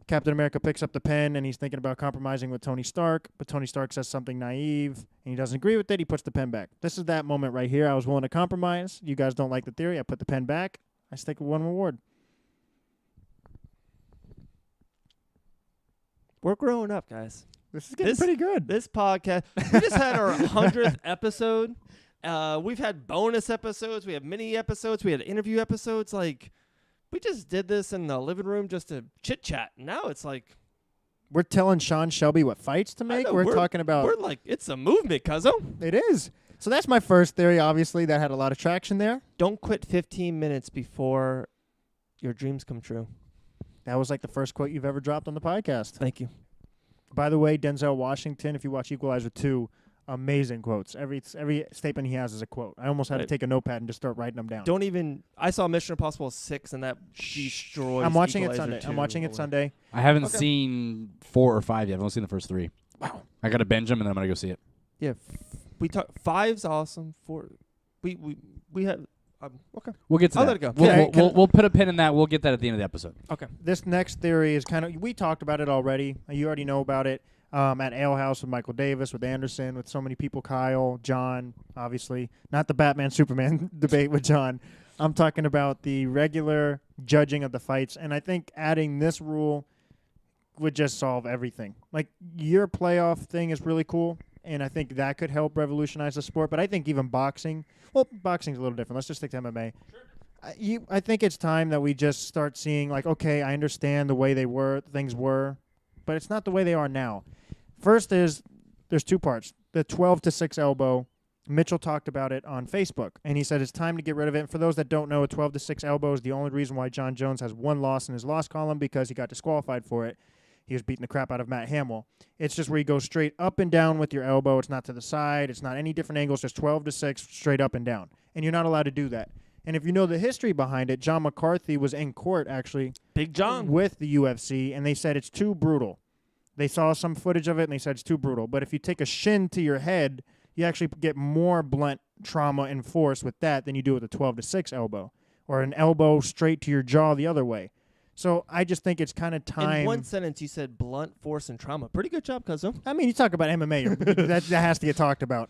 Captain America picks up the pen, and he's thinking about compromising with Tony Stark, but Tony Stark says something naive, and he doesn't agree with it. He puts the pen back. This is that moment right here. I was willing to compromise. You guys don't like the theory. I put the pen back. I stick with one reward. We're growing up, guys. This is getting pretty good. This podcast, we just had our 100th episode. We've had bonus episodes. We have mini episodes. We had interview episodes. Like, we just did this in the living room just to chit-chat. Now it's like, We're telling Sean Shelby what fights to I make. know, We're talking about... we're like, it's a movement, cuzzo. It is. So that's my first theory, obviously. That had a lot of traction there. Don't quit 15 minutes before your dreams come true. That was like the first quote you've ever dropped on the podcast. Thank you. By the way, Denzel Washington, if you watch Equalizer 2, amazing quotes. Every statement he has is a quote. I almost had to Right. take a notepad and just start writing them down. I saw Mission Impossible 6, and that destroys I'm watching it Equalizer Sunday. 2. I'm watching it Sunday. I haven't Okay. seen 4 or 5 yet. I've only seen the first 3. Wow. I got to binge them, and then I'm going to go see it. Yeah, we talk 5's awesome. 4, we have okay. We'll get to I'll that. let it go. We'll put a pin in that. We'll get that at the end of the episode. Okay. This next theory is kind of... We talked about it already. You already know about it. At Ale House with Michael Davis, with Anderson, with so many people, Kyle, John, obviously. Not the Batman-Superman debate with John. I'm talking about the regular judging of the fights, and I think adding this rule would just solve everything. Like, your playoff thing is really cool, and I think that could help revolutionize the sport, but I think even boxing's a little different. Let's just stick to MMA. Sure. I think it's time that we just start seeing, like, okay, I understand the way things were, but it's not the way they are now. First there's 2 parts. The 12-6 elbow. Mitchell talked about it on Facebook, and he said it's time to get rid of it. And for those that don't know, a 12-6 elbow is the only reason why John Jones has 1 loss in his loss column, because he got disqualified for it. He was beating the crap out of Matt Hamill. It's just where you go straight up and down with your elbow. It's not to the side. It's not any different angles. Just 12-6 straight up and down. And you're not allowed to do that. And if you know the history behind it, John McCarthy was in court, actually, Big John. with the UFC, and they said it's too brutal. They saw some footage of it, and they said it's too brutal. But if you take a shin to your head, you actually get more blunt trauma and force with that than you do with a 12-6 elbow, or an elbow straight to your jaw the other way. So I just think it's kind of time. In one sentence, you said blunt force and trauma. Pretty good job, cuzzo. I mean, you talk about MMA. that has to get talked about.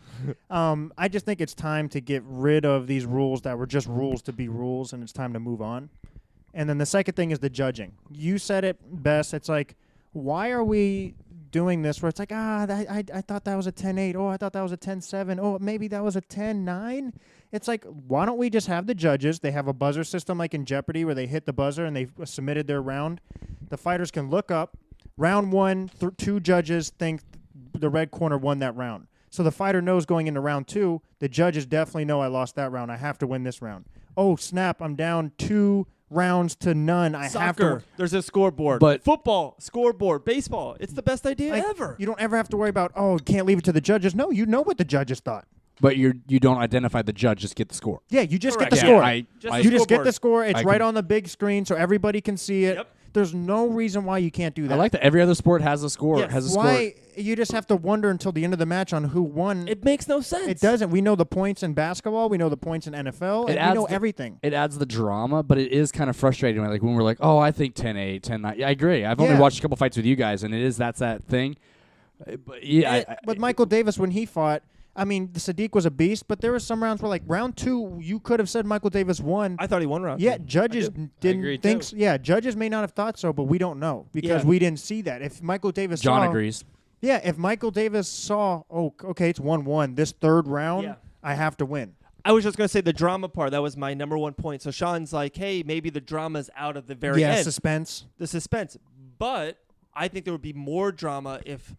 I just think it's time to get rid of these rules that were just rules to be rules, and it's time to move on. And then the second thing is the judging. You said it best. It's like, why are we doing this where it's like, I thought that was a 10-8. Oh, I thought that was a 10-7. Oh, maybe that was a 10-9. It's like, why don't we just have the judges? They have a buzzer system like in Jeopardy where they hit the buzzer and they've submitted their round. The fighters can look up. Round 1, 2 judges think the red corner won that round. So the fighter knows going into round 2, the judges definitely know I lost that round. I have to win this round. Oh, snap, I'm down 2 rounds to none. I have Soccer, to. there's a scoreboard. But- football, scoreboard, baseball. It's the best idea ever. You don't ever have to worry about, can't leave it to the judges. No, you know what the judges thought. But you don't identify the judge, just get the score. Yeah, you just Correct. get the Yeah, score. Just You just get scoreboard. the score. It's I right can- on the big screen so everybody can see it. Yep. There's no reason why you can't do that. I like that every other sport has a score. Yes. Has a Why you just have to wonder until the end of the match on who won. It makes no sense. It doesn't. We know the points in basketball. We know the points in NFL. It And we adds know the- everything. It adds the drama, but it is kind of frustrating. Like when we're like, oh, I think 10-8, 10-9. Yeah, I agree. I've only Yeah. watched a couple fights with you guys, and that's that thing. But yeah, With Michael Davis, when he fought, I mean, Sadiq was a beast, but there were some rounds where, like, round 2, you could have said Michael Davis won. I thought he won round Yeah, 2. judges agree, didn't think too. so. Yeah, judges may not have thought so, but we don't know because Yeah. we didn't see that. If Michael Davis John saw, agrees. Yeah, if Michael Davis saw, oh, okay, it's 1-1, this third round, Yeah. I have to win. I was just going to say the drama part. That was my number one point. So Sean's like, hey, maybe the drama's out of the very Yeah, end. suspense. The suspense. But I think there would be more drama if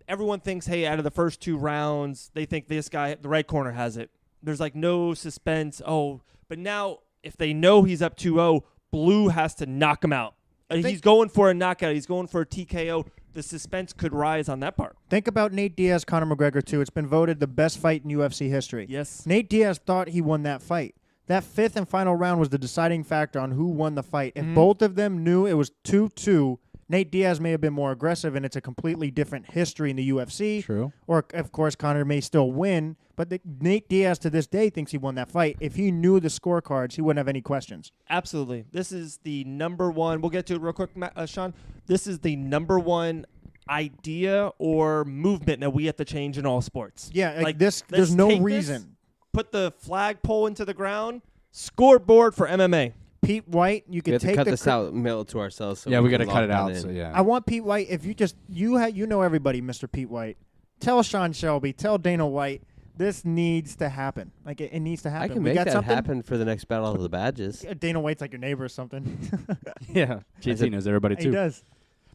everyone thinks, hey, out of the first 2 rounds, they think this guy, the right corner, has it. There's like no suspense. Oh, but now if they know he's up 2-0, Blue has to knock him out. He's going for a knockout. He's going for a TKO. The suspense could rise on that part. Think about Nate Diaz, Conor McGregor, too. It's been voted the best fight in UFC history. Yes. Nate Diaz thought he won that fight. That 5th and final round was the deciding factor on who won the fight. If both of them knew it was 2-2, Nate Diaz may have been more aggressive, and it's a completely different history in the UFC. True. Or, of course, Conor may still win, but Nate Diaz to this day thinks he won that fight. If he knew the scorecards, he wouldn't have any questions. Absolutely. This is the number one. We'll get to it real quick, Sean. This is the number one idea or movement that we have to change in all sports. Yeah, like let's there's no take reason. this, put the flagpole into the ground. Scoreboard for MMA. Pete White, you We could have to take cut the this out, mail it to ourselves. So Yeah, we got can to cut lock it that out. in. So yeah. I want Pete White. If you just you know everybody, Mr. Pete White. Tell Sean Shelby. Tell Dana White. This needs to happen. Like it needs to I happen. can We make got that something? happen for the next Battle of the Badges. Dana White's like your neighbor or something. Yeah. JT knows everybody He too. does.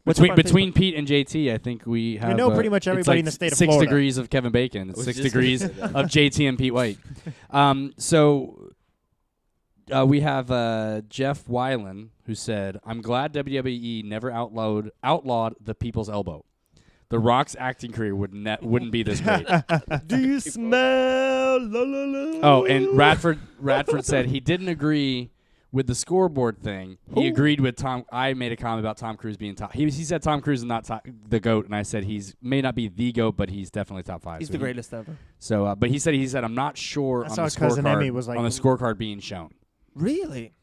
Between Pete and JT, I think we have. know pretty much it's everybody like in the state of 6 Florida. degrees of Kevin Bacon. It's Was 6 just gonna degrees say that. of JT and Pete White. So we have Jeff Weiland who said, "I'm glad WWE never outlawed the people's elbow. The Rock's acting career wouldn't be this great." Do you smell? La, la, la. Oh, and Radford said he didn't agree with the scoreboard thing. He agreed with Tom. I made a comment about Tom Cruise being top. He said Tom Cruise is not the GOAT, and I said he's may not be the GOAT, but he's definitely top 5. He's So the greatest ever. So, but he said I'm not sure I on saw the his cousin Emmy scorecard was like- on the scorecard being shown. Really?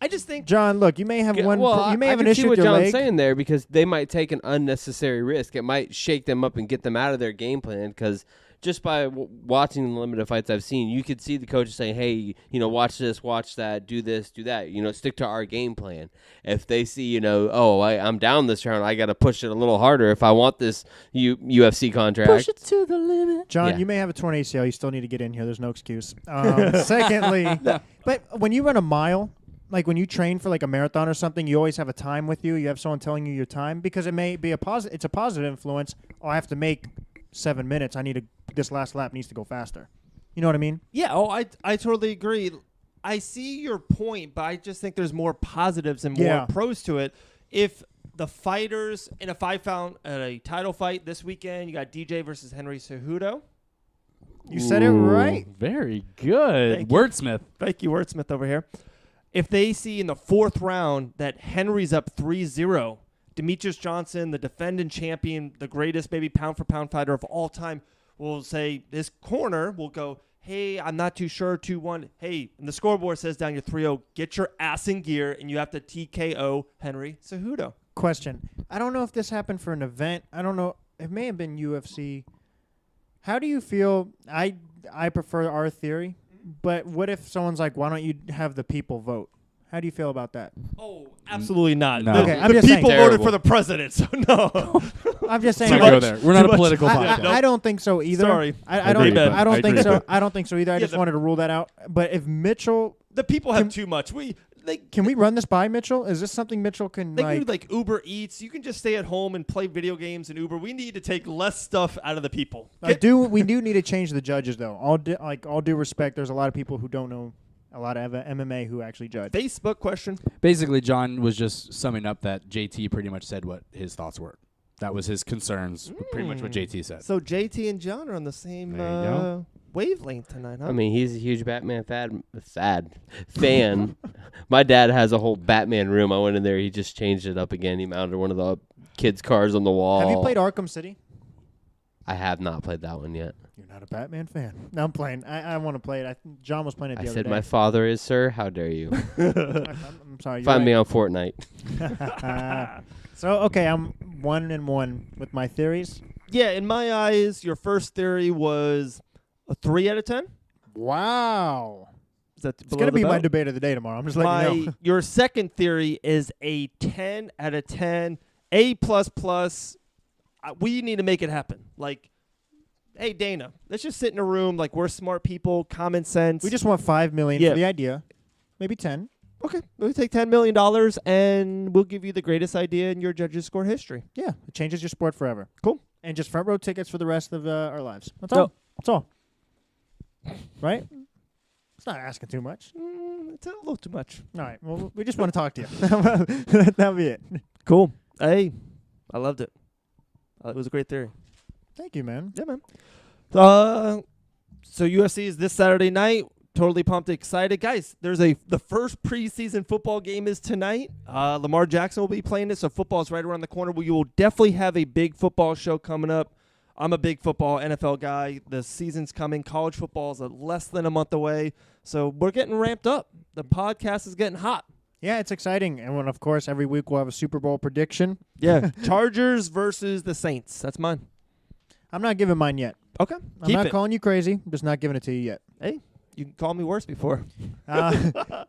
I just think John, look, you may have Yeah, one. well, You may I have an can see issue what with your John's leg. saying there because they might take an unnecessary risk. It might shake them up and get them out of their game plan because just by watching the limited fights I've seen, you could see the coaches saying, hey, watch this, watch that, do this, do that, stick to our game plan. If they see, I'm down this round, I got to push it a little harder if I want this UFC contract. Push it to the limit. John, Yeah. you may have a torn ACL. You still need to get in here. There's no excuse. Secondly, but when you run a mile, like when you train for like a marathon or something, you always have a time with you. You have someone telling you your time because it may be it's a positive influence. Oh, I have to make 7 minutes. This last lap needs to go faster. You know what I mean? Yeah, I totally agree. I see your point, but I just think there's more positives and more pros to it. If the fighters in a title fight this weekend, you got DJ versus Henry Cejudo. You said it right. Very good. Thank you. Wordsmith. Thank you, Wordsmith over here. If they see in the 4th round that Henry's up 3-0, Demetrius Johnson, the defending champion, the greatest maybe pound-for-pound fighter of all time, will say this corner will go, hey, I'm not too sure, 2-1. Hey, and the scoreboard says down your 3-0, get your ass in gear, and you have to TKO Henry Cejudo. Question. I don't know if this happened for an event. I don't know. It may have been UFC. How do you feel? I prefer our theory, but what if someone's like, why don't you have the people vote? How do you feel about that? Oh, absolutely not. No. The, Okay, I'm the just saying. people voted Terrible. for the president, so no. I'm just Let's saying. not like, go there. We're not too a much. political I podcast. I don't think so either. Sorry. I Agree, don't. bud. I don't I think agree, so. bud. I don't think so either. I Yeah, just wanted to rule that out. But if Mitchell, The people have too much. can we run this by Mitchell? Is this something Mitchell can They like? do like Uber Eats. You can just stay at home and play video games in Uber. We need to take less stuff out of the people. We do need to change the judges though. All due respect, there's a lot of people who don't know a lot of MMA who actually judge. Facebook question. Basically, John was just summing up that JT pretty much said what his thoughts were. That was his concerns, pretty much what JT said. So JT and John are on the same There you go. wavelength tonight, huh? I mean, he's a huge Batman fan. My dad has a whole Batman room. I went in there. He just changed it up again. He mounted one of the kids' cars on the wall. Have you played Arkham City? I have not played that one yet. You're not a Batman fan. No, I'm playing. I want to play it. John was playing it the I other said day. my father is, sir. How dare you? I'm sorry. You're Find me right. on Fortnite. So okay, I'm 1-1 with my theories. Yeah, in my eyes, your first theory was a 3 out of 10. Wow. Is that It's going to be my debate of the day tomorrow. I'm just letting you know. Your second theory is a 10 out of 10, A++. We need to make it happen. Like, hey, Dana, let's just sit in a room like we're smart people, common sense. We just want $5 million Yeah. for the idea. Maybe 10. Okay, we'll take $10 million, and we'll give you the greatest idea in your judges' score history. Yeah. It changes your sport forever. Cool. And just front row tickets for the rest of our lives. That's No. all. That's all. Right? It's not asking too much. It's a little too much. All right. Well, we just want to talk to you. That'll be it. Cool. Hey, I loved it. It was a great theory. Thank you, man. Yeah, man. So UFC is this Saturday night. Totally pumped, excited, guys. The first preseason football game is tonight. Lamar Jackson will be playing this, so football is right around the corner. We will definitely have a big football show coming up. I'm a big football NFL guy. The season's coming. College football is less than a month away, so we're getting ramped up. The podcast is getting hot. Yeah, it's exciting. And when, of course, every week we'll have a Super Bowl prediction. Yeah, Chargers versus the Saints. That's mine. I'm not giving mine yet. Okay, I'm not calling you crazy. I'm just not giving it to you yet. Hey, you can call me worse before.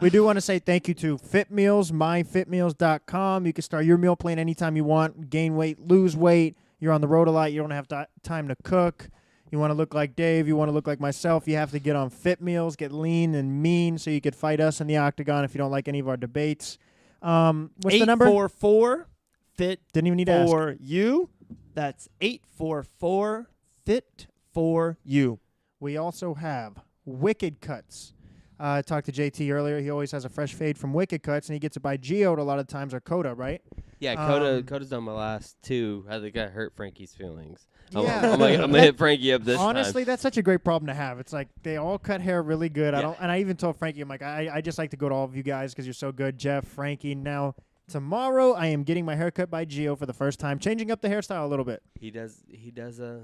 We do want to say thank you to Fit Meals, myfitmeals.com. You can start your meal plan anytime you want. Gain weight, lose weight. You're on the road a lot. You don't have time to cook. You want to look like Dave. You want to look like myself. You have to get on Fit Meals, get lean and mean so you could fight us in the octagon if you don't like any of our debates. What's the number? 844-FIT Didn't even need to ask. for you. That's 844-FIT for you. We also have Wicked Cutz. I talked to JT earlier. He always has a fresh fade from Wicked Cutz, and he gets it by Geode a lot of times, or Coda, right? Yeah, Coda's done my last two. I think I hurt Frankie's feelings. Yeah. I'm going to hit Frankie up this Honestly, time. that's such a great problem to have. It's like they all cut hair really good. Yeah. I even told Frankie, I'm like, I just like to go to all of you guys because you're so good. Jeff, Frankie. Now, tomorrow I am getting my hair cut by Gio for the first time, changing up the hairstyle a little bit. He does a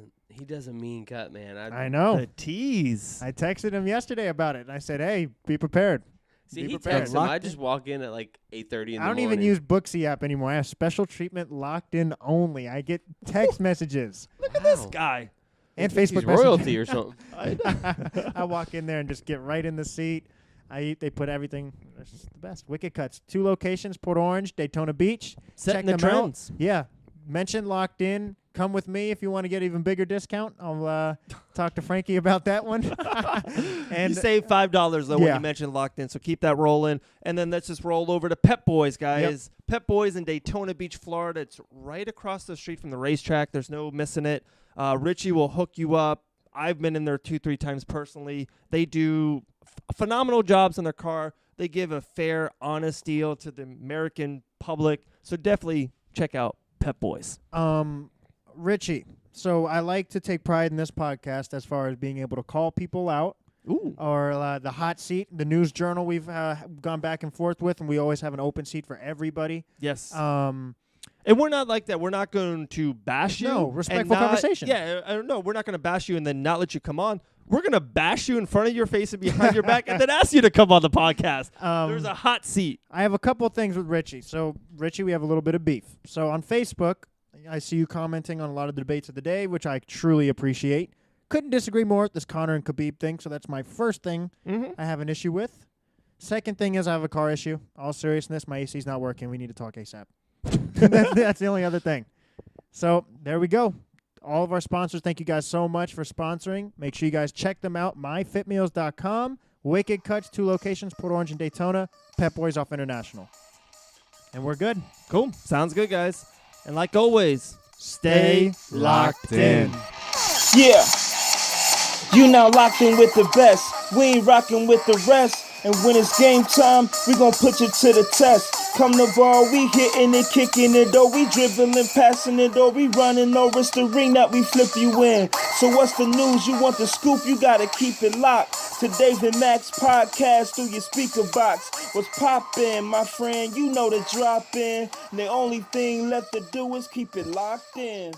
mean cut, man. I know. The tease. I texted him yesterday about it, and I said, hey, be prepared. See, Be he prepared. texts him. I just walk in at like 8:30 in the morning. I don't even use Booksy app anymore. I have special treatment locked in only. I get text messages. Look at this guy. And He's Facebook royalty messages. or something. I walk in there and just get right in the seat. I eat. They put everything. It's just the best. Wicked Cutz. 2 locations: Port Orange, Daytona Beach. Setting Check the them trends. out. Yeah. Mention Locked In. Come with me if you want to get even bigger discount. I'll talk to Frankie about that one. And you save $5 though when Yeah. you mention Locked In, so keep that rolling. And then let's just roll over to Pep-Boys, guys. Pep-Boys in Daytona Beach, Florida. It's right across the street from the racetrack. There's no missing it. Richie will hook you up. I've been in there 2-3 times personally. They do phenomenal jobs on their car. They give a fair, honest deal to the American public. So definitely check out Pep-Boys. Richie. So I like to take pride in this podcast as far as being able to call people out. Ooh. Or the hot seat, the news journal we've gone back and forth with, and we always have an open seat for everybody. Yes. And we're not like that. We're not going to bash you. No, respectful conversation. Yeah, no, we're not going to bash you and then not let you come on. We're going to bash you in front of your face and behind your back and then ask you to come on the podcast. There's a hot seat. I have a couple of things with Richie. So, Richie, we have a little bit of beef. So, on Facebook, I see you commenting on a lot of the debates of the day, which I truly appreciate. Couldn't disagree more with this Conor and Khabib thing, so that's my first thing I have an issue with. Second thing is I have a car issue. All seriousness, my AC's not working. We need to talk ASAP. That's the only other thing. So there we go. All of our sponsors, thank you guys so much for sponsoring. Make sure you guys check them out. myfitmeals.com. Wicked Cutz, 2 locations, Port Orange and Daytona. Pep-Boys off International. And we're good. Cool. Sounds good, guys. And like always, stay locked in. Yeah, you now locked in with the best. We ain't rocking with the rest. And when it's game time, we gon' put you to the test. Come the ball, we hitting it, kicking it, though. We dribbling, passing it, though. We running, no, it's the ring that we flip you in. So what's the news? You want the scoop? You gotta keep it locked to David Max podcast through your speaker box. What's poppin', my friend? You know the drop in. And the only thing left to do is keep it locked in.